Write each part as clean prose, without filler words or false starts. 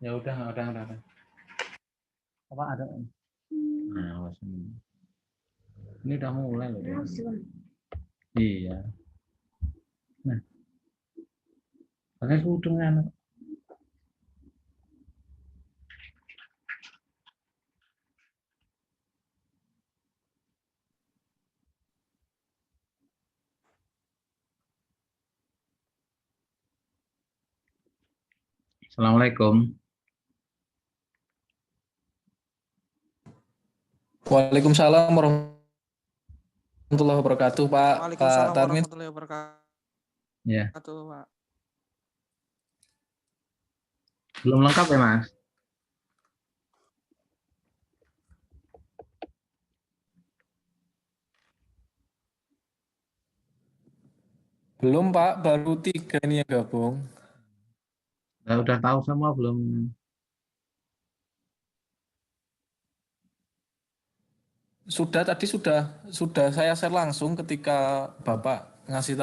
Ya udah. Apa ada? Nah, awas ini udah mulai loh. Ya. Iya. Nah, pakai kerudungnya. Assalamualaikum. Waalaikumsalam warahmatullahi wabarakatuh, Pak. Waalaikumsalam Pak Tarmin. warahmatullahi wabarakatuh, Ya. Pak. Belum lengkap ya, Mas? Belum, Pak. Baru 3 nih yang gabung. Nah, udah tahu semua belum? Tadi sudah saya share langsung ketika Bapak ngasih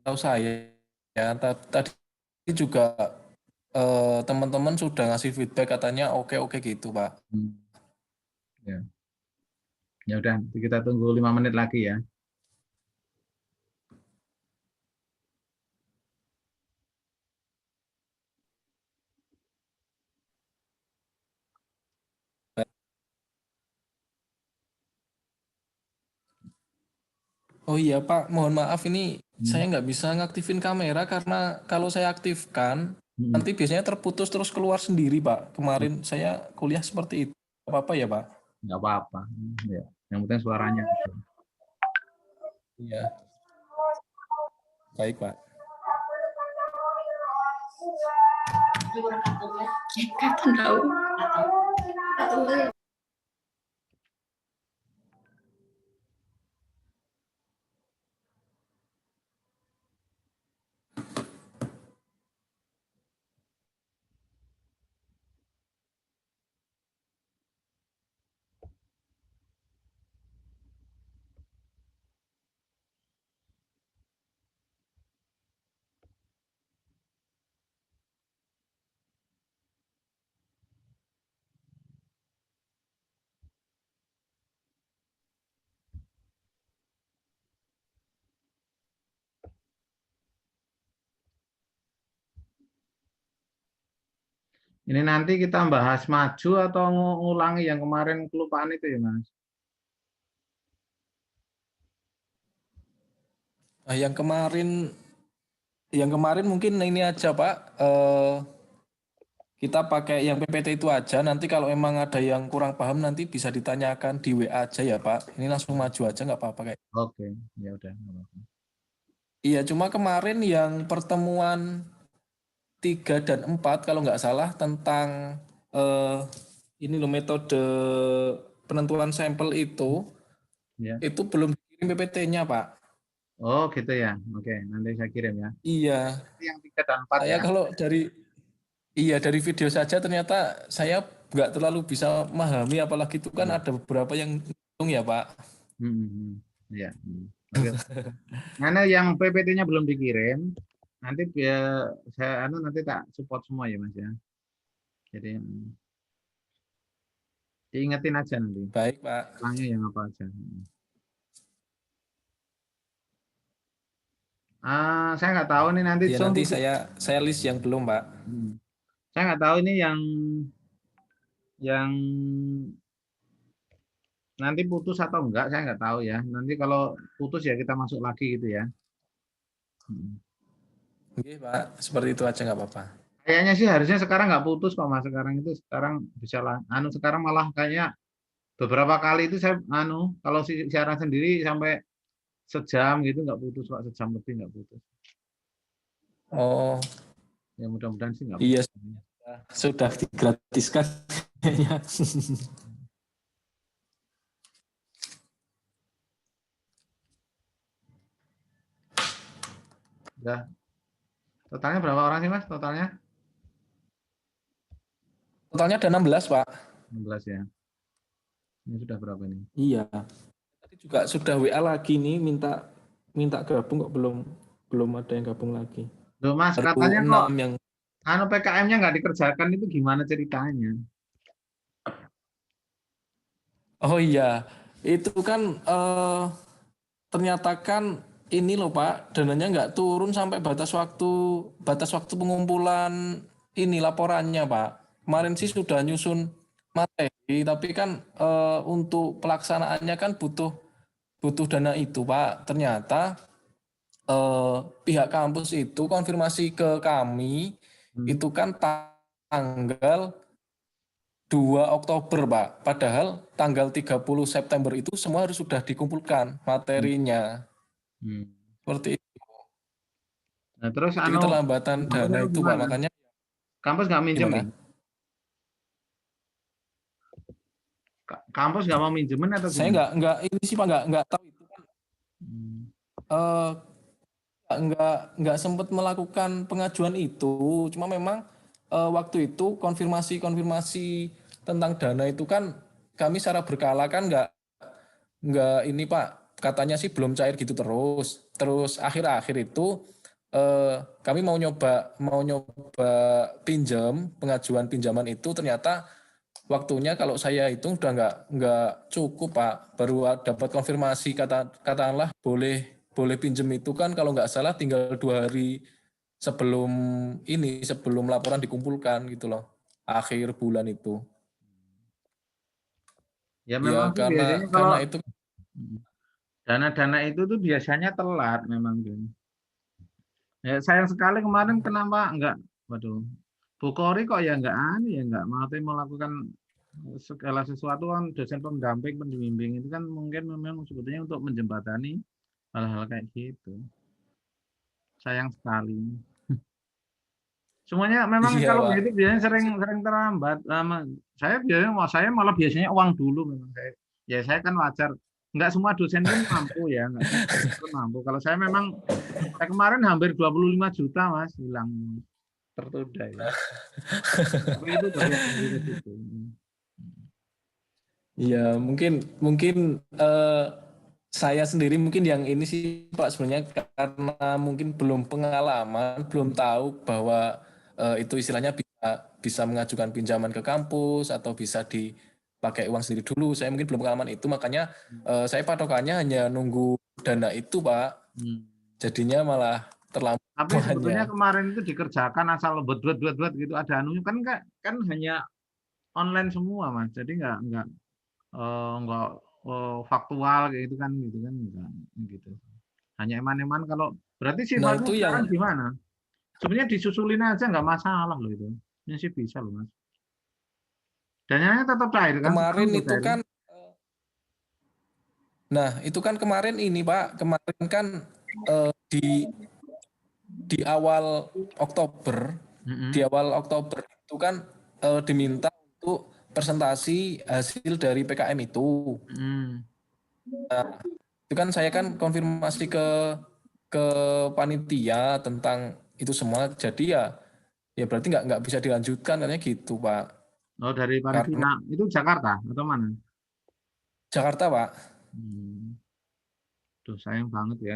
tahu saya. Ya, tadi juga teman-teman sudah ngasih feedback katanya oke gitu, Pak. Ya. Ya udah, kita tunggu 5 menit lagi ya. Oh iya, Pak, mohon maaf ini saya nggak bisa ngaktifin kamera karena kalau saya aktifkan nanti biasanya terputus terus keluar sendiri, Pak. Kemarin saya kuliah seperti itu. Apa-apa ya, Pak? Nggak apa-apa. Ya. Yang penting suaranya. Iya. Baik, Pak. Ini nanti kita bahas maju atau ngulangi yang kemarin kelupaan itu ya, Mas? Nah, yang kemarin mungkin ini aja, Pak. Kita pakai yang PPT itu aja. Nanti kalau emang ada yang kurang paham nanti bisa ditanyakan di WA aja ya, Pak. Ini langsung maju aja nggak apa-apa kayak. Oke, ya udah. Iya, cuma kemarin yang pertemuan 3 dan 4 kalau nggak salah tentang ini loh metode penentuan sampel itu belum dikirim PPT-nya, Pak. Oh gitu ya, oke nanti saya kirim ya. Iya. Yang 3 dan 4 Saya ya. kalau dari video saja ternyata saya nggak terlalu bisa memahami, apalagi itu kan ada beberapa yang hitung ya, Pak. Iya. Oke. Karena yang PPT-nya belum dikirim, nanti saya nanti tak support semua ya Mas ya. Jadi diingetin aja nanti. Baik, Pak. Ulangnya yang apa aja. Saya nggak tahu nih nanti. Ya, nanti saya list yang belum, Pak. Saya nggak tahu ini yang nanti putus atau enggak, saya nggak tahu ya. Nanti kalau putus ya kita masuk lagi gitu ya. Oke, Pak. Seperti itu aja nggak apa-apa. Kayaknya sih harusnya sekarang nggak putus kok Mas. Sekarang bisa lah. Sekarang malah kayaknya beberapa kali itu saya kalau siaran sendiri sampai sejam gitu nggak putus kok, sejam lebih nggak putus. Oh. Ya mudah-mudahan sih nggak putus. Iya, sudah digratiskan kayaknya. Ya. Totalnya berapa orang sih Mas? Totalnya ada 16, Pak. 16 ya. Ini sudah berapa ini? Iya. Tadi juga sudah WA lagi nih minta gabung kok belum ada yang gabung lagi. Loh Mas, katanya kok PKM-nya nggak dikerjakan itu gimana ceritanya? Oh iya, itu kan ternyata kan ini loh Pak, dananya nggak turun sampai batas waktu pengumpulan ini laporannya Pak. Kemarin sih sudah nyusun materi, tapi kan untuk pelaksanaannya kan butuh butuh dana itu Pak. Ternyata pihak kampus itu konfirmasi ke kami Hmm. itu kan tanggal 2 Oktober, Pak. Padahal tanggal 30 September itu semua harus sudah dikumpulkan Hmm. materinya. Hmm. Seperti itu. Nah, terus Jadi keterlambatan kampusnya dana itu itu, Pak. gimana? Makanya Kampus nggak minjemin? gimana? Kampus nggak mau minjemin atau Saya gimana? nggak ini sih, Pak, nggak tahu itu kan Hmm. eh, nggak sempat melakukan pengajuan itu. Cuma memang waktu itu konfirmasi tentang dana itu kan kami secara berkala kan nggak ini Pak, katanya sih belum cair gitu terus akhir-akhir itu kami mau nyoba pinjam pengajuan pinjaman itu ternyata waktunya kalau saya hitung udah nggak cukup Pak, baru dapat konfirmasi katakanlah boleh boleh pinjam itu kan kalau nggak salah tinggal 2 hari sebelum sebelum laporan dikumpulkan gitu loh, akhir bulan itu. Ya Ya memang sih karena biasanya kalau karena itu. dana-dana itu tuh biasanya telat memang Bang. Ya sayang sekali kemarin kenapa enggak, waduh, Bu Kori kok ya enggak ya enggak mau melakukan segala sesuatu kan dosen pendamping, pembimbing itu kan mungkin memang sebetulnya untuk menjembatani hal-hal kayak gitu. Sayang sekali. Semuanya memang Iya kalau Pak. begitu biasanya sering sering terlambat. Saya malah biasanya uang dulu memang saya. Ya saya kan wajar. Enggak semua dosen pun mampu ya, enggak semua dosen pun mampu. Kalau saya memang saya kemarin hampir 25 juta Mas hilang tertunda ya. Tapi itu dari ke situ. Iya, mungkin mungkin eh, saya sendiri mungkin yang ini sih Pak sebenarnya karena mungkin belum pengalaman, belum tahu bahwa itu istilahnya bisa bisa mengajukan pinjaman ke kampus atau bisa dipakai uang sendiri dulu. Saya mungkin belum pengalaman itu, makanya saya patokannya hanya nunggu dana itu Pak. Hmm. Jadinya malah terlambat Tapi semuanya. sebetulnya kemarin itu dikerjakan asal buat gitu ada anunya kan kan hanya online semua Mas. Jadi enggak faktual kayak gitu kan enggak gitu. Hanya eman-eman kalau berarti Nah sifatnya itu yang sekarang gimana? Sebenarnya disusulin aja nggak masalah loh itu. Ini sih bisa loh Mas. Dananya tetap cair kan? Sekarang kemarin udah itu cair kan? kan, nah itu kan kemarin ini Pak, kemarin kan di awal Oktober, di Mm-mm. awal Oktober itu kan diminta untuk presentasi hasil dari PKM itu. Mm-mm. Nah, itu kan saya kan konfirmasi ke panitia tentang itu semua. Jadi ya berarti nggak bisa dilanjutkan katanya gitu Pak. Oh dari Karena panitia itu Jakarta atau mana? Jakarta Pak. Hmm. Duh sayang banget ya.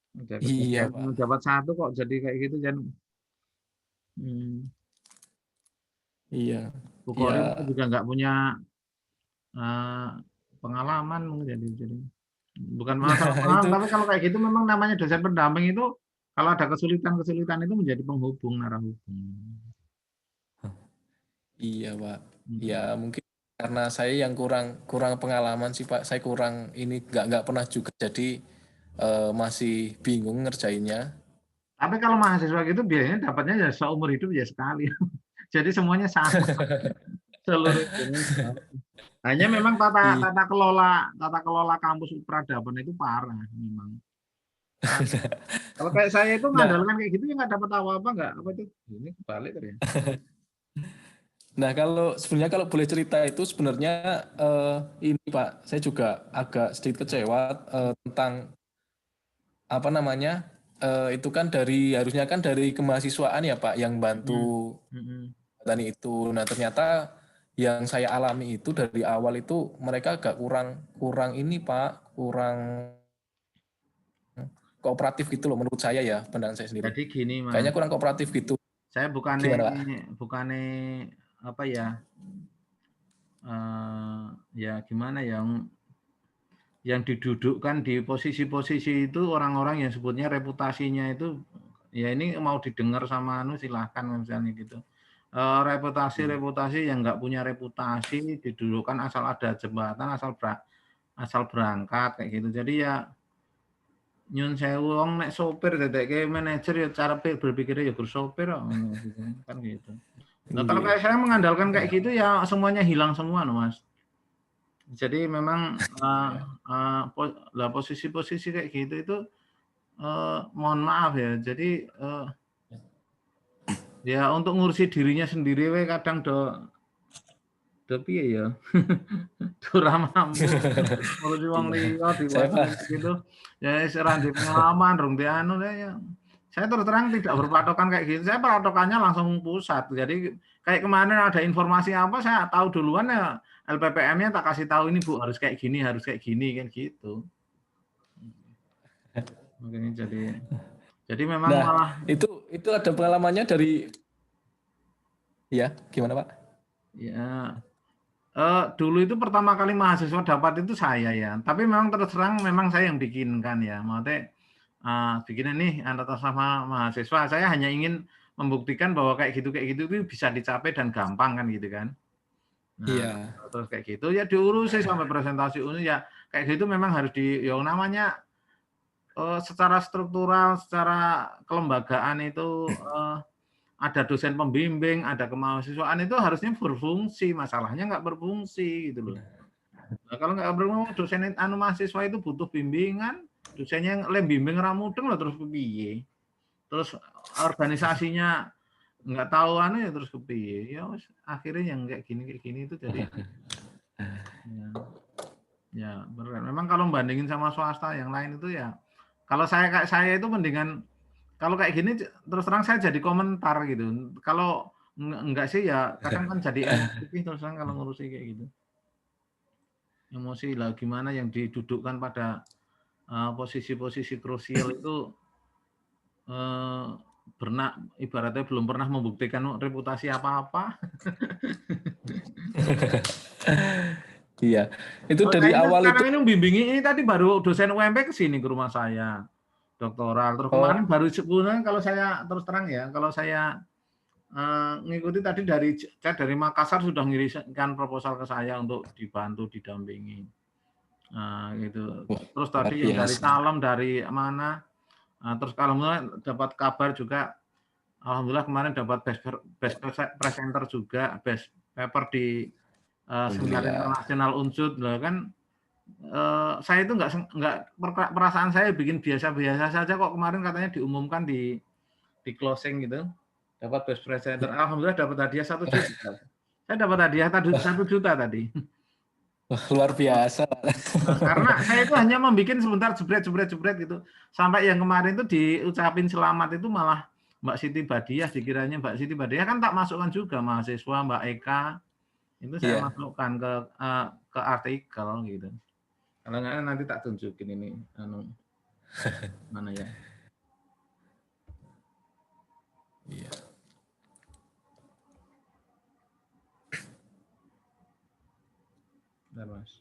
Udah Iya kejadian Pak. dapat satu kok jadi kayak gitu dan hmm, Iya. Bu Ya. Korin juga nggak punya eh, pengalaman mungkin jadi bukan masalah Nah pengalaman itu. tapi kalau kayak gitu memang namanya dosen pendamping itu kalau ada kesulitan-kesulitan itu menjadi penghubung narah hubung. Iya Pak. Ya Hmm. mungkin karena saya yang kurang kurang pengalaman sih Pak. Saya kurang ini nggak pernah juga jadi masih bingung ngerjainnya. Tapi kalau mahasiswa gitu biasanya dapatnya ya seumur hidup ya sekali. Jadi semuanya sama seluruh Indonesia. Hanya memang Iya. tata kelola kampus peradaban itu parah memang. Parah. Kalau kayak saya itu Nah, ngandalkan kayak gitu ya nggak dapat apa-apa nggak apa itu ini kebalik tadi ya. nah, kalau sebenarnya kalau boleh cerita itu sebenarnya ini Pak, saya juga agak sedikit kecewa tentang apa namanya itu kan harusnya kan dari kemahasiswaan ya Pak yang bantu Hmm. Hmm. tani itu. Nah ternyata yang saya alami itu dari awal itu mereka agak kurang kurang ini Pak, kurang kooperatif gitu loh menurut saya ya pandangan saya sendiri. Jadi gini mas, Kayaknya kurang kooperatif gitu. Saya Gimana, Pak? bukannya apa ya, ya gimana ya, yang didudukkan di posisi-posisi itu orang-orang yang sebutnya reputasinya itu, ya ini mau didengar sama silahkan misalnya gitu. Reputasi-reputasi yang nggak punya reputasi didudukkan asal ada jembatan, asal berangkat kayak gitu. Jadi ya nyun sewu wong nek sopir dadekke manajer ya cara berpikirnya ya bersopir kok ngono gitu kan gitu. Nah, kalau Iya. kayak saya mengandalkan kayak gitu ya semuanya hilang semua loh, Mas. Jadi memang posisi-posisi kayak gitu itu mohon maaf ya. Jadi ya untuk ngurusi dirinya sendiri we kadang do piye ya. Do ra mampu ngurusi wong Iya. liya Saya diwakili Pak. gitu. Ya wis ora ndek pengalaman, rung di anu ya. Saya terus terang tidak berpatokan kayak gitu. Saya patokannya langsung pusat. Jadi kayak kemarin ada informasi apa saya tahu duluan ya LPPM-nya tak kasih tahu ini Bu harus kayak gini kan gitu. Makanya jadi memang Nah, malah itu ada pengalamannya dari ya, gimana, Pak? ya dulu itu pertama kali mahasiswa dapat itu saya ya. Tapi memang terus terang memang saya yang bikinkan ya. Maksudnya bikinnya nih atas nama mahasiswa. Saya hanya ingin membuktikan bahwa kayak gitu itu bisa dicapai dan gampang kan gitu kan. Nah, Iya. terus kayak gitu ya diurusi sampai presentasi ini ya kayak gitu memang harus yang namanya secara struktural, secara kelembagaan itu ada dosen pembimbing, ada kemahasiswaan itu harusnya berfungsi, masalahnya nggak berfungsi gitu loh. Nah, kalau nggak berfungsi, dosen mahasiswa itu butuh bimbingan, dosennya lem bimbing ra mudeng loh terus piye. Terus organisasinya nggak tahu ya terus kepiye. Ya akhirnya yang kayak gini itu jadi ya, ya berat. Memang kalau bandingin sama swasta yang lain itu ya kalau kayak saya itu mendingan kalau kayak gini terus terang saya jadi komentar gitu. Kalau enggak sih ya kadang kan jadi emosi terus terang kalau ngurusi kayak gitu. Emosi lah gimana yang didudukkan pada posisi-posisi krusial itu eh, ibaratnya belum pernah membuktikan reputasi apa-apa. Iya. Itu Oh, dari saya awal itu sekarang ini bimbingi ini tadi baru dosen UMP ke sini ke rumah saya doktoral. Terus oh, kemarin baru sebulan kalau saya terus terang ya kalau saya ngikuti tadi dari Makassar sudah ngirimkan proposal ke saya untuk dibantu didampingi. Nah, gitu. wah, Terus luar tadi yang dari biasa. Salem dari mana? Terus alhamdulillah dapat kabar juga. Alhamdulillah kemarin dapat best presenter juga, best paper di seminar Alhamdulillah. internasional Unsud. Lah kan saya itu nggak perasaan saya bikin biasa-biasa saja kok kemarin katanya diumumkan di closing gitu. Dapat best presenter. Alhamdulillah dapat hadiah 1 juta. Saya dapat hadiah 1 juta tadi. Wah, luar biasa. Karena saya itu hanya membuat sebentar jebret gitu. Sampai yang kemarin itu diucapin selamat itu malah Mbak Siti Badiah, dikiranya Mbak Siti Badiah kan tak masukkan juga mahasiswa Mbak Eka. Itu saya Iya. masukkan ke artikel gitu. Kalau nggak nanti tak tunjukin ini mana ya. Iya. Bentar, Mas.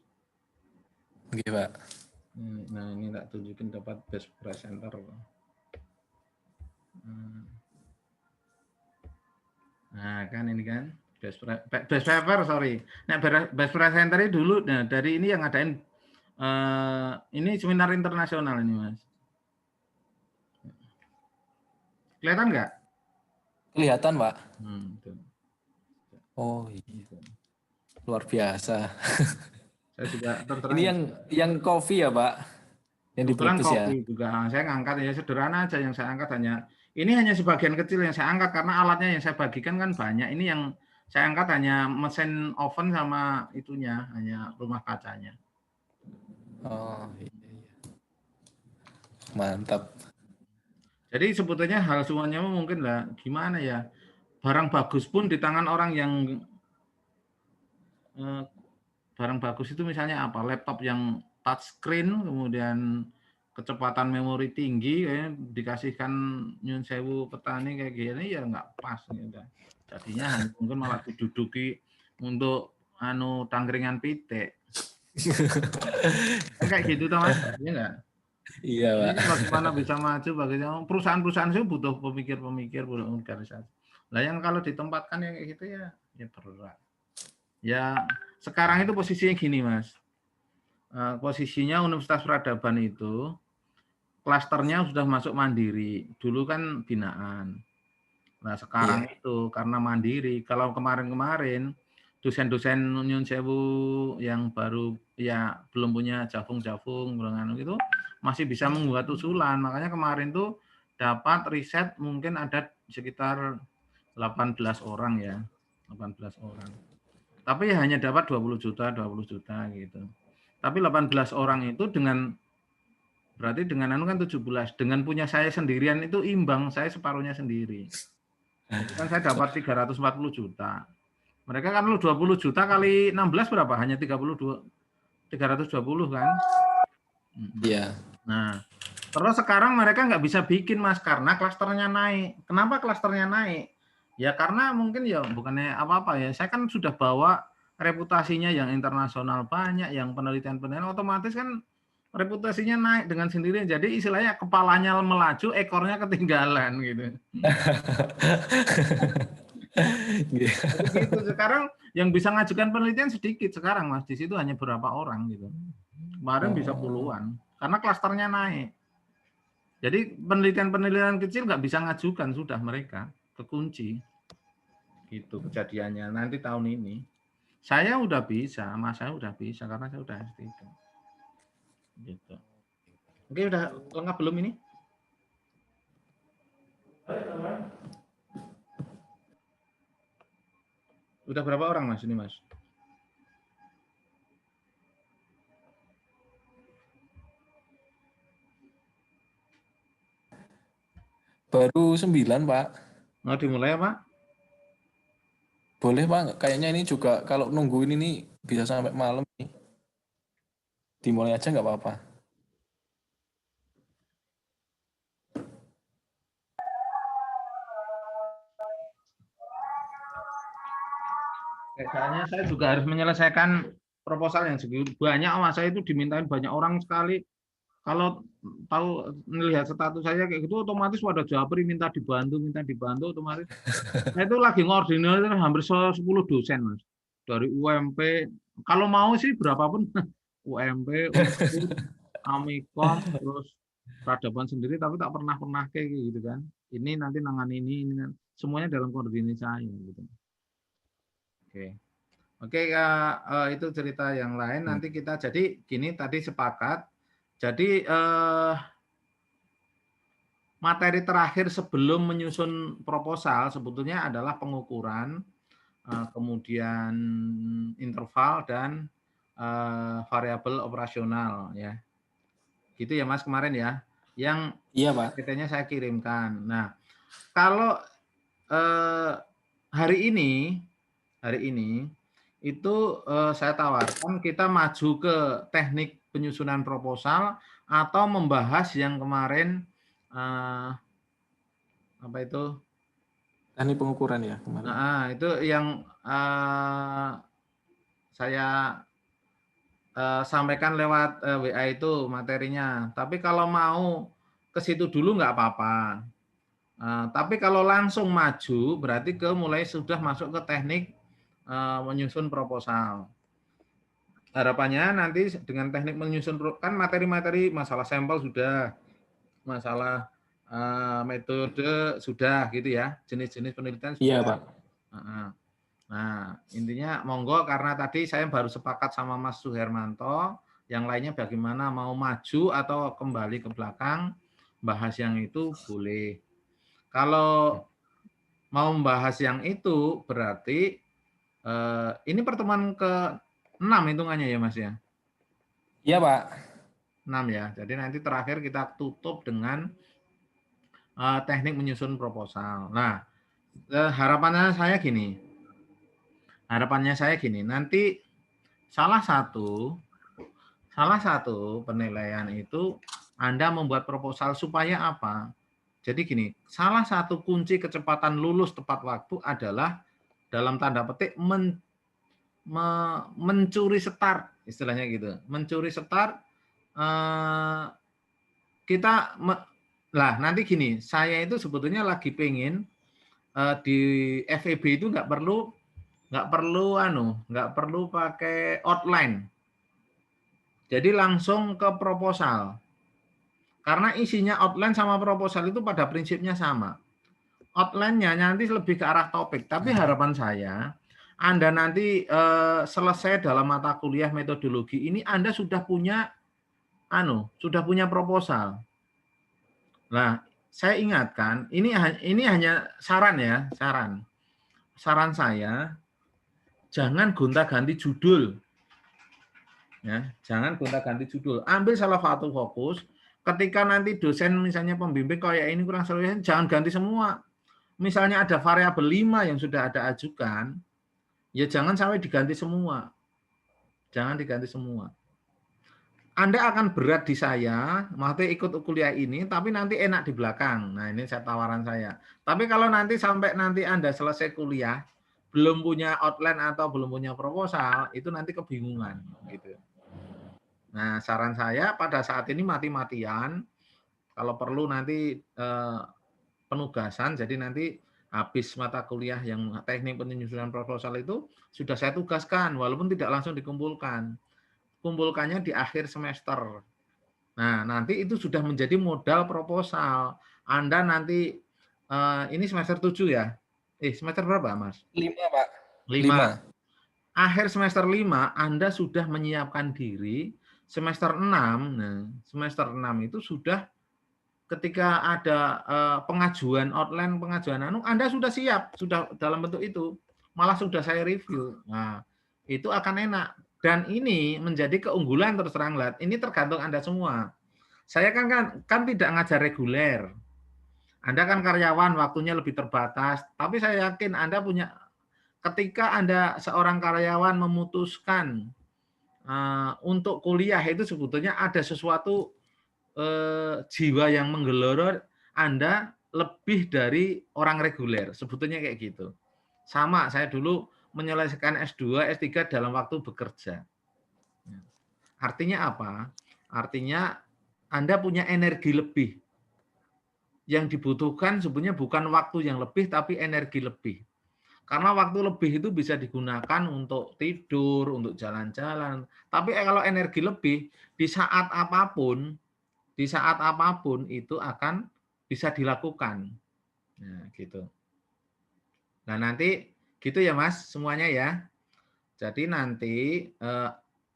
Oke, Pak. Nah, ini tak tunjukin dapat best presenter. Nah, kan ini kan best paper, sorry. Nah, best presenter dulu nah dari ini yang ngadain ini seminar internasional ini, Mas. Kelihatan nggak? Kelihatan, Pak. Tuh. Oh, iya. Luar biasa. Saya juga terterang Ini ya. yang coffee ya, Pak? Yang di Kebetulan Brebes ya? kopi juga. Saya ngangkat ya sederhana aja yang saya angkat ini hanya sebagian kecil yang saya angkat karena alatnya yang saya bagikan kan banyak. Ini yang saya angkat hanya mesin oven sama itunya, hanya rumah kacanya. Oh, iya. Mantap. Jadi sebetulnya hal semuanya mungkin lah gimana ya. Barang bagus pun di tangan orang yang barang bagus itu misalnya apa? Laptop yang touchscreen, kemudian kecepatan memori tinggi, dikasihkan nyun sewu petani kayak gini ya nggak pas gitu. Jadinya mungkin malah diduduki untuk tangkringan pitik. Kan kayak gitu toh Mas, iya nggak? Iya, Ini Pak. kan bagaimana bisa maju, bagaimana perusahaan-perusahaan itu butuh pemikir-pemikir, butuh organisasi. Lah yang kalau ditempatkan yang kayak gitu ya berat. Ya sekarang itu posisinya gini Mas. Posisinya Universitas Peradaban itu klasternya sudah masuk mandiri. Dulu kan binaan. Nah sekarang Iya. itu karena mandiri. Kalau kemarin-kemarin dosen-dosen Nyun Sewu yang baru ya belum punya javung-javung gitu masih bisa membuat usulan. Makanya kemarin tuh dapat riset mungkin ada sekitar 18 orang ya. 18 orang. Tapi hanya dapat 20 juta gitu. Tapi 18 orang itu berarti dengan kan 17. Dengan punya saya sendirian itu imbang, saya separuhnya sendiri. Jadi kan saya dapat 340 juta. Mereka kan lu 20 juta kali 16 berapa? Hanya 320 kan? Iya. Nah, terus sekarang mereka nggak bisa bikin Mas karena klasternya naik. Kenapa klasternya naik? Ya karena mungkin ya bukannya apa-apa ya. Saya kan sudah bawa reputasinya yang internasional banyak, yang penelitian-penelitian otomatis kan reputasinya naik dengan sendirinya. Jadi istilahnya kepalanya melaju, ekornya ketinggalan gitu. Iya. Jadi gitu. Sekarang yang bisa ngajukan penelitian sedikit sekarang Mas. Di situ hanya berapa orang gitu. Kemarin bisa puluhan karena klasternya naik. Jadi penelitian-penelitian kecil nggak bisa ngajukan sudah mereka kekunci. Gitu kejadiannya nanti tahun ini. Saya udah bisa, Mas saya udah bisa karena saya udah S3. Gitu. Oke, udah lengkap belum ini? Udah berapa orang Mas ini Mas? Baru 9, Pak. Mau dimulai ya Pak? Boleh, Pak. Kayaknya ini juga kalau nungguin ini bisa sampai malam nih. Dimulai aja nggak apa-apa. Soalnya saya juga harus menyelesaikan proposal yang segitu banyak, Mas. Saya itu dimintain banyak orang sekali. Kalau tahu melihat status saya kayak gitu, otomatis pada japri minta dibantu, otomatis. Saya itu lagi ngordinir hampir 10 dosen, Mas. Dari UMP, kalau mau sih berapapun, UMP, UNSUR, Amikom, terus peradaban sendiri, tapi tak pernah kayak gitu kan. Ini nanti nangan ini semuanya dalam koordinasi saya gitu. Oke. Oke, itu cerita yang lain. Nanti kita jadi gini tadi sepakat. Jadi materi terakhir sebelum menyusun proposal sebetulnya adalah pengukuran, kemudian interval dan variabel operasional ya. Gitu ya Mas kemarin ya. Yang Iya, Pak. PPT-nya saya kirimkan. Nah, kalau hari ini itu saya tawarkan kita maju ke teknik penyusunan proposal atau membahas yang kemarin apa itu? Teknik pengukuran ya kemarin. Itu yang saya sampaikan lewat WA itu materinya. Tapi kalau mau ke situ dulu nggak apa-apa. Tapi kalau langsung maju berarti mulai sudah masuk ke teknik menyusun proposal. Harapannya nanti dengan teknik menyusun kan materi-materi masalah sampel sudah, masalah metode sudah gitu ya, jenis-jenis penelitian Iya, sudah. Pak. Nah, intinya monggo karena tadi saya baru sepakat sama Mas Suhermanto, yang lainnya bagaimana mau maju atau kembali ke belakang, bahas yang itu boleh. Kalau mau membahas yang itu berarti ini pertemuan ke-6 hitungannya ya Mas ya? Iya, Pak. 6 ya. Jadi nanti terakhir kita tutup dengan teknik menyusun proposal. Nah, harapannya saya gini. Nanti salah satu penilaian itu Anda membuat proposal supaya apa? Jadi gini, salah satu kunci kecepatan lulus tepat waktu adalah dalam tanda petik mencuri start, istilahnya gitu. Mencuri start, kita lah nanti gini, saya itu sebetulnya lagi pengen di FEB itu nggak perlu pakai outline. Jadi langsung ke proposal. Karena isinya outline sama proposal itu pada prinsipnya sama. Outline-nya nanti lebih ke arah topik, tapi harapan saya Anda nanti selesai dalam mata kuliah metodologi ini Anda sudah punya proposal. Nah, saya ingatkan, ini hanya saran ya, saran saya, jangan gonta-ganti judul. Ya, jangan gonta-ganti judul. Ambil salah satu fokus. Ketika nanti dosen misalnya pembimbing kayak ini kurang sesuai, jangan ganti semua. Misalnya ada variabel 5 yang sudah ada ajukan, ya jangan sampai diganti semua. Jangan diganti semua. Anda akan berat di saya, maksudnya ikut kuliah ini, tapi nanti enak di belakang. Nah, ini tawaran saya. Tapi kalau nanti sampai nanti Anda selesai kuliah, belum punya outline atau belum punya proposal, itu nanti kebingungan. Gitu. Nah, saran saya pada saat ini mati-matian, kalau perlu nanti penugasan, jadi nanti habis mata kuliah yang teknik penyusunan proposal itu sudah saya tugaskan, walaupun tidak langsung dikumpulkan. Kumpulkannya di akhir semester. Nah, nanti itu sudah menjadi modal proposal. Anda nanti, ini semester 7 ya? Semester berapa, Mas? 5, Pak. 5. Akhir semester 5, Anda sudah menyiapkan diri. Semester 6, nah, semester 6 itu sudah ketika ada pengajuan outline, pengajuan Anda sudah siap, sudah dalam bentuk itu. Malah sudah saya review. Nah, itu akan enak. Dan ini menjadi keunggulan terus terang, ini tergantung Anda semua. Saya kan tidak ngajar reguler. Anda kan karyawan, waktunya lebih terbatas. Tapi saya yakin Anda punya, ketika Anda seorang karyawan memutuskan untuk kuliah itu sebetulnya ada sesuatu jiwa yang menggelora Anda lebih dari orang reguler. Sebetulnya kayak gitu. Sama, saya dulu menyelesaikan S2, S3 dalam waktu bekerja. Artinya apa? Artinya Anda punya energi lebih. Yang dibutuhkan sebenarnya bukan waktu yang lebih, tapi energi lebih. Karena waktu lebih itu bisa digunakan untuk tidur, untuk jalan-jalan. Tapi kalau energi lebih, di saat apapun itu akan bisa dilakukan. Nah, gitu. Nah, nanti gitu ya, Mas, semuanya ya. Jadi nanti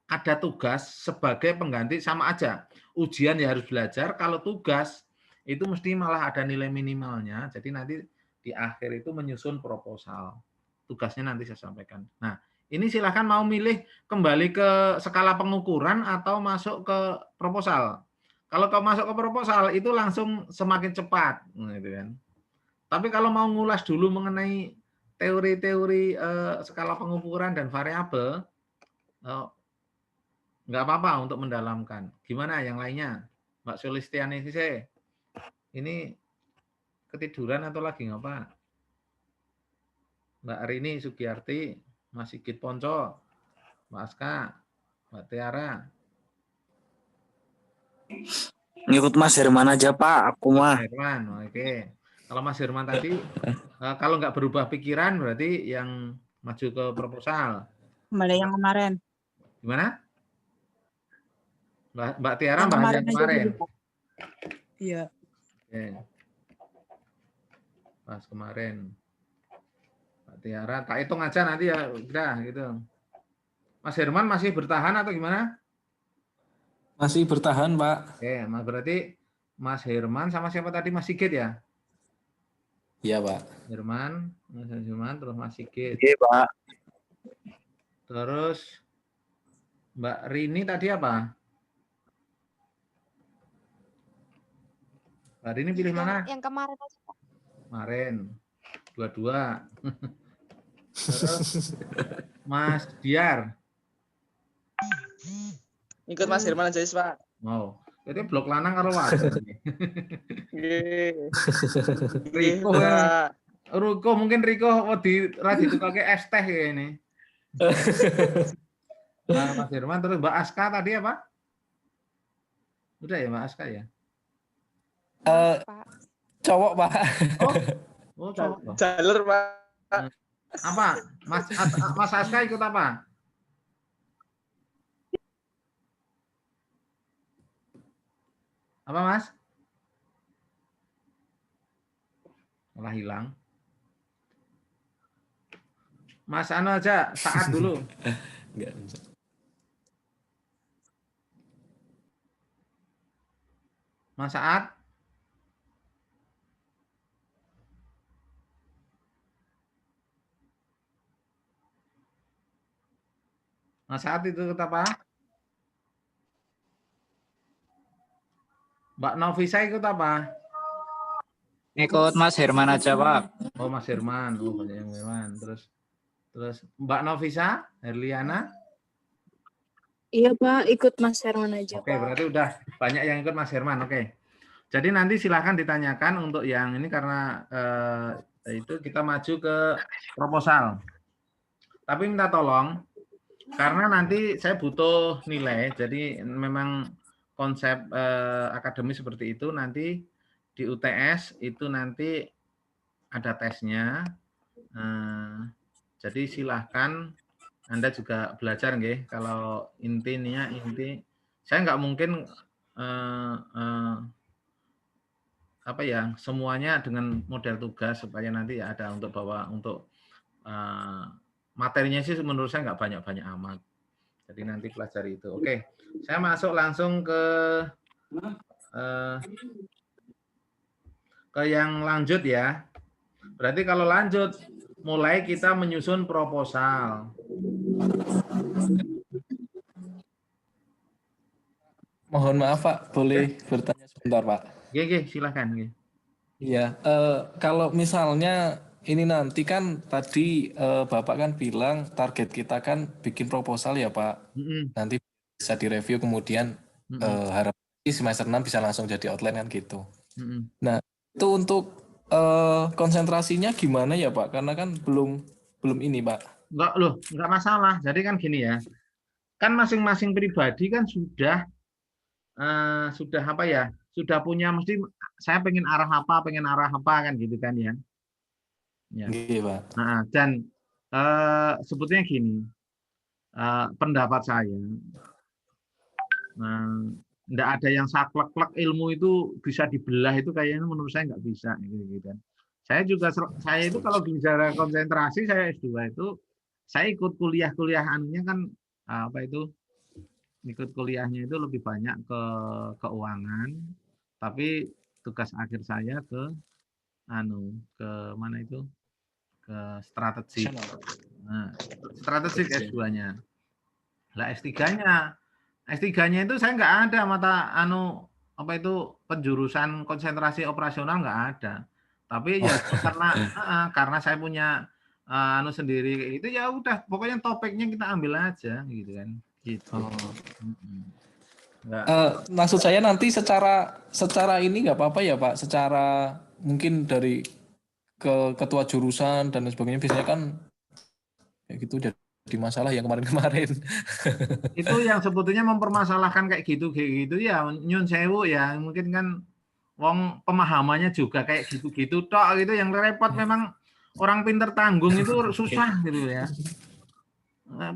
ada tugas sebagai pengganti, sama aja. Ujian ya harus belajar, kalau tugas itu mesti malah ada nilai minimalnya. Jadi nanti di akhir itu menyusun proposal. Tugasnya nanti saya sampaikan. Nah, ini silahkan mau milih kembali ke skala pengukuran atau masuk ke proposal. Kalau kau masuk ke proposal itu langsung semakin cepat, gitu kan. Tapi kalau mau ngulas dulu mengenai teori-teori skala pengukuran dan variabel, nggak apa-apa untuk mendalamkan. Gimana yang lainnya, Mbak Sulistiani sih? Ini ketiduran atau lagi ngapa? Mbak Rini Sugiyarti, Mas Sigit Ponco, Mbak Aska, Mbak Tiara. Ngikut Mas Herman aja Pak, aku mah. Mas Herman, oke. Kalau Mas Herman tadi, kalau nggak berubah pikiran berarti yang maju ke proposal. Kembali yang kemarin. Gimana? Mbak Tiara bahas yang kemarin. Iya. Oke. Bahas kemarin. Mbak Tiara, tak hitung aja nanti ya, udah gitu. Mas Herman masih bertahan atau gimana? Masih bertahan, Pak. Oke, berarti Mas Herman sama siapa tadi, Mas Sigit ya? Iya, Pak. Mas Herman, terus Mas Sigit. Iya, Pak. Terus Mbak Rini tadi apa? Mbak Rini pilih mana? Yang kemarin aja, Pak. Kemarin. Dua-dua. Terus Mas Diar. Ikut Mas Herman aja, Pak. Mau. Jadi blok lanang karo wadon. Nggih. Riko Pak. Riko mungkin Riko ra ditukake es teh ya ini. Nah, Mas Herman terus Mbak Aska tadi apa? Udah ya Mbak Aska ya? Pak. Cowok, Pak. Oh cowok. loh. Jalur, Pak. Apa? Mas Aska ikut apa? Apa Mas? Malah hilang. Mas Anu aja, saat dulu. Enggak. Mas Saat. Mas Saat itu ikut apa? Mbak Novisa ikut apa? Ikut Mas Herman aja, Pak. Oh Mas Herman, oh banyak yang Herman. Terus Mbak Novisa, Herliana. Iya Pak, ikut Mas Herman aja Oke, Pak. berarti udah banyak yang ikut Mas Herman. Oke. Jadi nanti silahkan ditanyakan untuk yang ini karena itu kita maju ke proposal. Tapi minta tolong karena nanti saya butuh nilai. Jadi memang konsep akademis seperti itu nanti di UTS itu nanti ada tesnya. Jadi silahkan Anda juga belajar nggih. Kalau inti saya nggak mungkin apa ya semuanya dengan model tugas supaya nanti ya ada untuk bawa untuk materinya sih menurut saya nggak banyak-banyak amat. Jadi nanti pelajari itu. Oke, saya masuk langsung ke yang lanjut ya. Berarti kalau lanjut mulai kita menyusun proposal. Mohon maaf Pak, boleh bertanya sebentar Pak? Oke, silahkan. Iya, kalau misalnya ini nanti kan tadi Bapak kan bilang target kita kan bikin proposal ya Pak. Nanti bisa direview kemudian harapan semester 6 bisa langsung jadi outline kan gitu. Nah, itu untuk konsentrasinya gimana ya Pak? Karena kan belum ini Pak. Enggak masalah. Jadi kan gini ya. Kan masing-masing pribadi kan sudah apa ya? Sudah punya mesti saya pengen arah apa kan gitu kan ya. Ya. Iya, Pak. Nah, dan sebetulnya gini. Pendapat saya enggak ada yang saklek-klek ilmu itu bisa dibelah itu kayaknya menurut saya nggak bisa gitu kan. Saya itu kalau bicara konsentrasi saya S2 itu saya ikut kuliah anunya kan apa itu ikut kuliahnya itu lebih banyak ke keuangan tapi tugas akhir saya ke mana itu ke strategi. Nah, strategik S2-nya. Lah S3-nya itu saya nggak ada mata apa itu penjurusan konsentrasi operasional nggak ada. Tapi ya karena saya punya sendiri itu ya udah pokoknya topiknya kita ambil aja gitu kan. Gitu. Maksud saya nanti secara ini nggak apa-apa ya Pak, secara mungkin dari ke ketua jurusan dan sebagainya biasanya kan kayak gitu jadi masalah yang kemarin-kemarin. Itu yang sebetulnya mempermasalahkan kayak gitu ya nyun sewu ya mungkin kan wong pemahamannya juga kayak gitu-gitu tok gitu yang repot memang orang pinter tanggung itu susah gitu ya.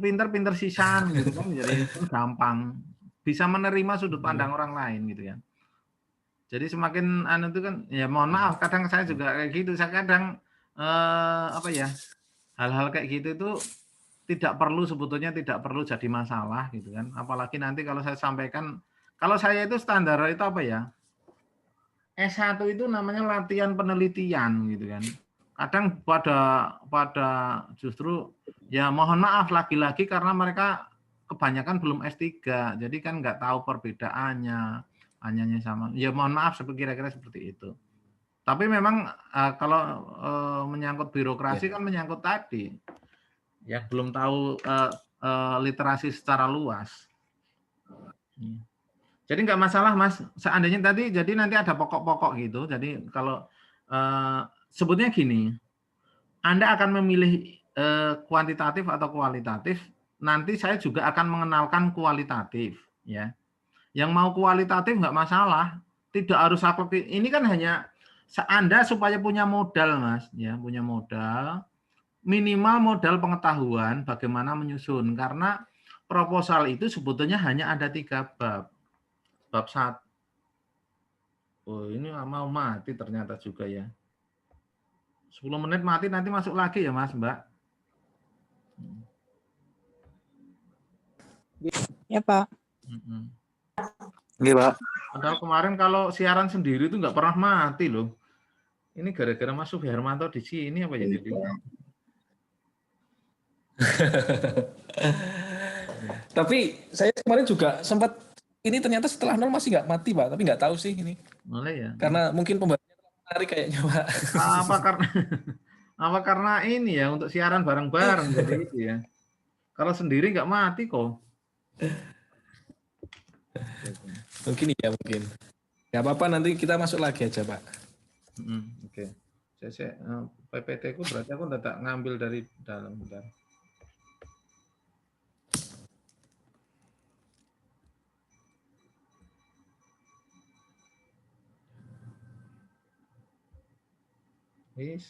Pinter sisan gitu kan jadi gampang bisa menerima sudut pandang orang lain gitu ya. Jadi semakin itu kan ya mohon maaf kadang saya juga kayak gitu saya kadang apa ya hal-hal kayak gitu itu sebetulnya tidak perlu jadi masalah gitu kan apalagi nanti kalau saya sampaikan kalau saya itu standar itu apa ya S1 itu namanya latihan penelitian gitu kan kadang pada justru ya mohon maaf lagi-lagi karena mereka kebanyakan belum S3 jadi kan nggak tahu perbedaannya hanya sama ya mohon maaf kira-kira seperti itu tapi memang kalau menyangkut birokrasi kan menyangkut tadi yang belum tahu literasi secara luas Jadi nggak masalah Mas, seandainya tadi jadi nanti ada pokok-pokok gitu. Jadi kalau sebutnya gini, Anda akan memilih kuantitatif atau kualitatif, nanti saya juga akan mengenalkan kualitatif ya. Yang mau kualitatif nggak masalah, tidak harus aktif. Ini kan hanya Anda supaya punya modal Mas, ya punya modal, minimal modal pengetahuan bagaimana menyusun. Karena proposal itu sebetulnya hanya ada 3 bab. Bab 1. Oh, ini mau mati ternyata juga ya. 10 menit mati, nanti masuk lagi ya Mas, Mbak. Ya, Pak. Iya, Pak. Padahal kemarin kalau siaran sendiri itu nggak pernah mati loh. Ini gara-gara Mas Suhermanto di sini apa ya jadi? Tapi saya kemarin juga sempat ini ternyata setelah 0 masih nggak mati Pak, tapi nggak tahu sih ini. Mulai ya. Karena mungkin pembahasannya menarik kayaknya Pak. Apa karena apa karena ini ya untuk siaran bareng-bareng jadi itu ya. Kalau sendiri nggak mati kok. Mungkin iya mungkin. Nggak apa-apa nanti kita masuk lagi aja Pak. Oke. Saya PPT ku berarti aku tidak ngambil dari dalam bentar. Wis.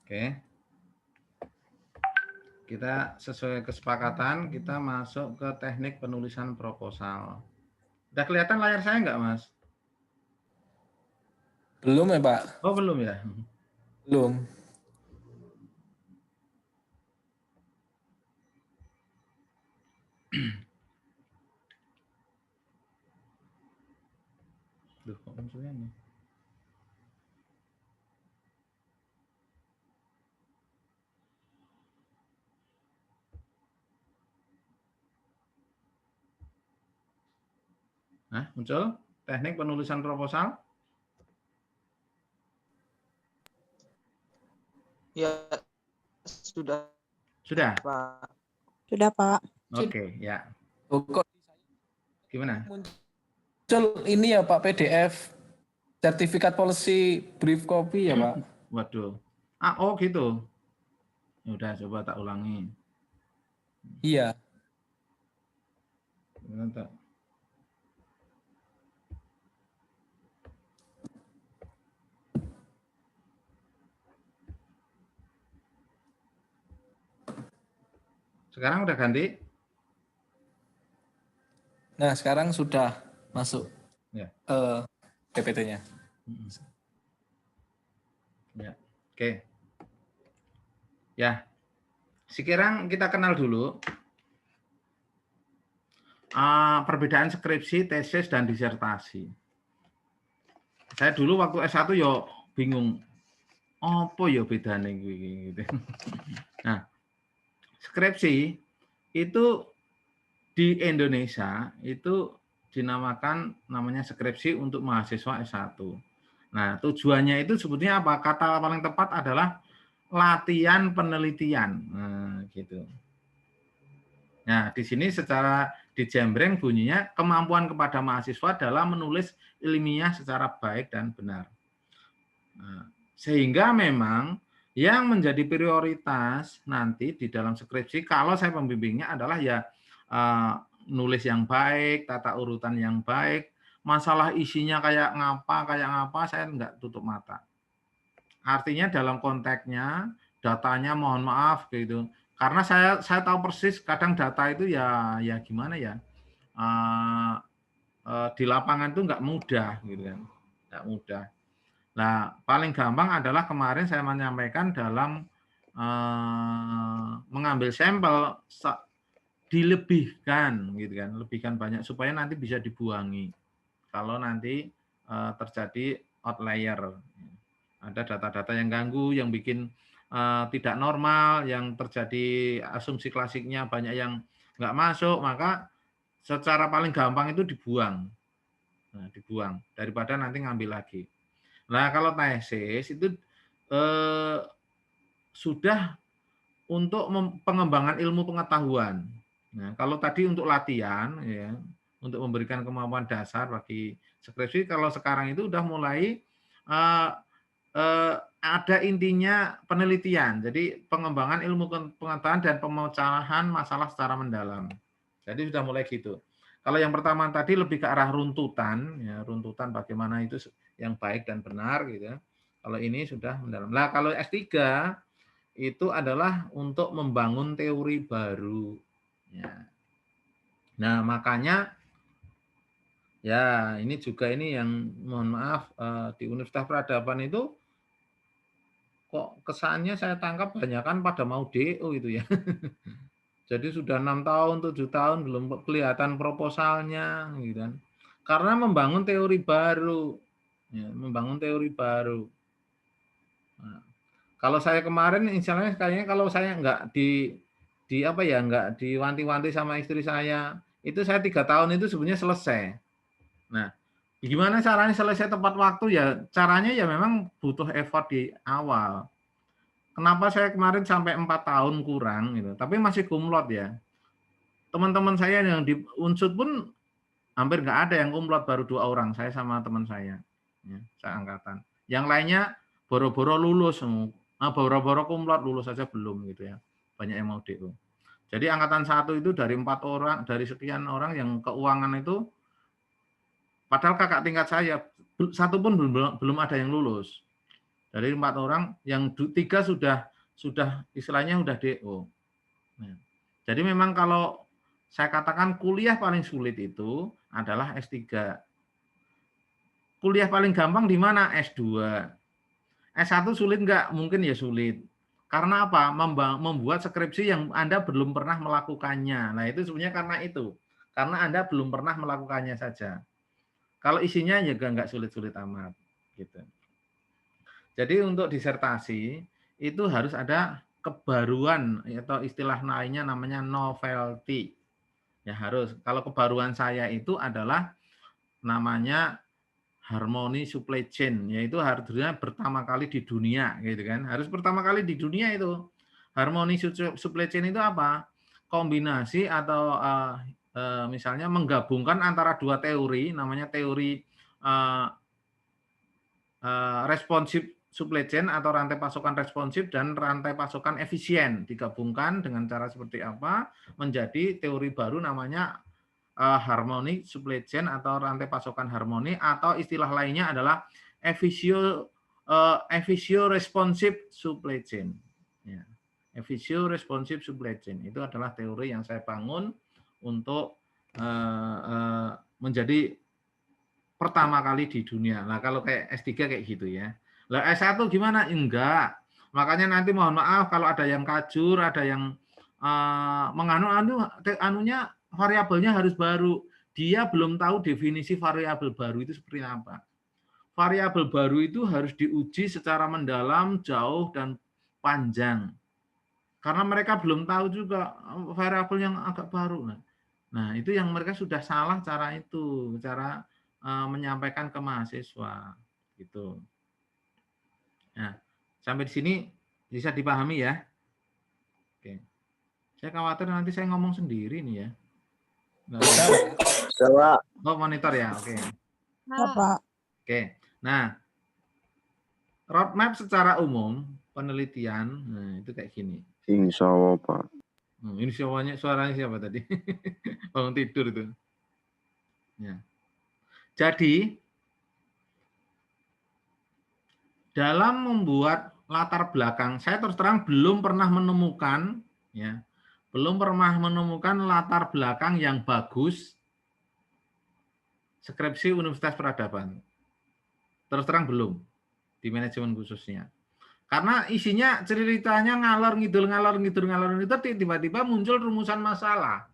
Oke. Kita sesuai kesepakatan, kita masuk ke teknik penulisan proposal. Udah kelihatan layar saya nggak, Mas? Belum ya Pak? Oh, belum ya? Belum. Duh, kok munculnya nih? Nah, muncul teknik penulisan proposal. Ya, sudah, Sudah? Pak. Sudah, Pak. Oke, ya. Oh, kok Gimana? muncul ini ya Pak PDF sertifikat policy brief copy ya Pak? Waduh. Oh gitu. Ya udah, coba tak ulangi. Iya. Bentar. Sekarang udah ganti? Nah sekarang sudah masuk Ya. PPT-nya. Ya. Oke. Ya. Sekarang kita kenal dulu perbedaan skripsi, tesis, dan disertasi. Saya dulu waktu S1 yo bingung. Apa ya bedanya gitu. Nah, skripsi itu di Indonesia itu dinamakan namanya skripsi untuk mahasiswa S1. Nah, tujuannya itu sebetulnya apa? Kata paling tepat adalah latihan penelitian. Nah, gitu. Nah, di sini secara dijembreng bunyinya kemampuan kepada mahasiswa dalam menulis ilmiah secara baik dan benar. Nah, sehingga memang yang menjadi prioritas nanti di dalam skripsi kalau saya pembimbingnya adalah ya nulis yang baik, tata urutan yang baik, masalah isinya kayak ngapa saya enggak tutup mata. Artinya dalam konteksnya datanya mohon maaf gitu. Karena saya tahu persis kadang data itu ya gimana ya di lapangan itu nggak mudah gitu kan, nggak mudah. Nah, paling gampang adalah kemarin saya menyampaikan dalam mengambil sampel dilebihkan gitu kan, lebihkan banyak supaya nanti bisa dibuangi. Kalau nanti terjadi outlier, ada data-data yang ganggu, yang bikin tidak normal, yang terjadi asumsi klasiknya banyak yang nggak masuk, maka secara paling gampang itu dibuang. Nah, dibuang daripada nanti ngambil lagi. Nah, kalau tesis itu sudah untuk pengembangan ilmu pengetahuan. Nah, kalau tadi untuk latihan, ya, untuk memberikan kemampuan dasar bagi skripsi, kalau sekarang itu udah mulai ada intinya penelitian. Jadi pengembangan ilmu pengetahuan dan pemecahan masalah secara mendalam. Jadi sudah mulai gitu. Kalau yang pertama tadi lebih ke arah runtutan, ya, runtutan bagaimana itu yang baik dan benar, gitu. Kalau ini sudah mendalam. Nah, kalau S3 itu adalah untuk membangun teori baru. Ya. Nah, makanya ya ini juga ini yang mohon maaf di Universitas Peradaban itu kok kesannya saya tangkap banyakan pada mau DO itu ya. Jadi sudah 6 tahun, 7 tahun belum kelihatan proposalnya gitu kan. Karena membangun teori baru. Ya, membangun teori baru. Nah, kalau saya kemarin misalnya kayaknya kalau saya nggak di apa ya, nggak diwanti-wanti sama istri saya, itu saya 3 tahun itu sebenarnya selesai. Nah, gimana caranya selesai tepat waktu ya? Caranya ya memang butuh effort di awal. Kenapa saya kemarin sampai 4 tahun kurang gitu, tapi masih cum laude ya. Teman-teman saya yang di Unsud pun hampir nggak ada yang cum laude, baru 2 orang, saya sama teman saya, ya, seangkatan. Yang lainnya boro-boro lulus, boro-boro cum laude lulus saja belum gitu ya. Banyak yang mau DO. Jadi angkatan 1 itu dari 4 orang, dari sekian orang yang keuangan itu, padahal kakak tingkat saya, satu pun belum ada yang lulus. Dari 4 orang, yang 3 sudah istilahnya sudah DO. Nah, jadi memang kalau saya katakan kuliah paling sulit itu adalah S3. Kuliah paling gampang di mana? S2. S1 sulit enggak? Mungkin ya sulit. Karena apa? Membuat skripsi yang Anda belum pernah melakukannya. Nah, itu sebenarnya karena itu. Karena Anda belum pernah melakukannya saja. Kalau isinya juga enggak sulit-sulit amat. Gitu. Jadi untuk disertasi itu harus ada kebaruan atau istilah lainnya namanya novelty. Ya harus. Kalau kebaruan saya itu adalah namanya harmoni supply chain, yaitu harusnya pertama kali di dunia, gitu kan? Harus pertama kali di dunia itu. Harmoni supply chain itu apa? Kombinasi atau misalnya menggabungkan antara 2 teori, namanya teori responsif supply chain atau rantai pasokan responsif dan rantai pasokan efisien, digabungkan dengan cara seperti apa menjadi teori baru namanya harmoni supply chain atau rantai pasokan harmoni, atau istilah lainnya adalah efisio responsive supply chain. Ya. Efisio responsive supply chain itu adalah teori yang saya bangun untuk menjadi pertama kali di dunia. Nah, kalau kayak S3 kayak gitu ya. Lah S1 gimana? Enggak. Makanya nanti mohon maaf kalau ada yang kajur, ada yang anunya variabelnya harus baru. Dia belum tahu definisi variabel baru itu seperti apa. Variabel baru itu harus diuji secara mendalam, jauh, dan panjang. Karena mereka belum tahu juga variabel yang agak baru. Nah, itu yang mereka sudah salah cara itu, cara menyampaikan ke mahasiswa gitu. Nah, sampai di sini bisa dipahami ya. Oke. Saya khawatir nanti saya ngomong sendiri nih ya. Oh, monitor ya. Oke. Oke. Nah, roadmap secara umum penelitian, nah itu kayak gini. Insya Allah, Pak. Ini suaranya siapa tadi? Bangun tidur itu. Ya. Jadi dalam membuat latar belakang, saya terus terang belum pernah menemukan, ya, belum pernah menemukan latar belakang yang bagus skripsi Universitas Peradaban. Terus terang belum di manajemen khususnya. Karena isinya ceritanya ngalor ngidul, tiba-tiba muncul rumusan masalah.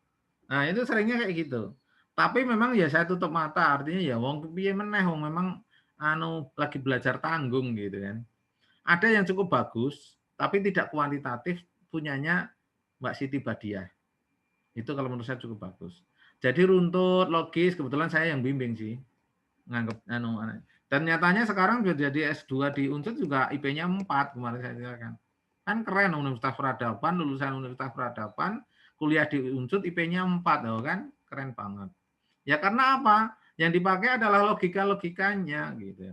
Nah, itu seringnya kayak gitu. Tapi memang ya saya tutup mata, artinya ya wong piye meneh wong memang lagi belajar tanggung gitu kan. Ada yang cukup bagus, tapi tidak kuantitatif, punyanya Mbak Siti Badiah. Itu kalau menurut saya cukup bagus. Jadi runtut, logis, kebetulan saya yang bimbing sih. Nganggap dan nyatanya sekarang sudah jadi S2 di Unsur juga IP-nya 4 kemarin saya katakan. Kan keren Universitas Peradaban, lulusan Universitas Peradaban, kuliah di Unsur IP-nya 4 loh kan, keren banget. Ya karena apa? Yang dipakai adalah logika-logikanya gitu.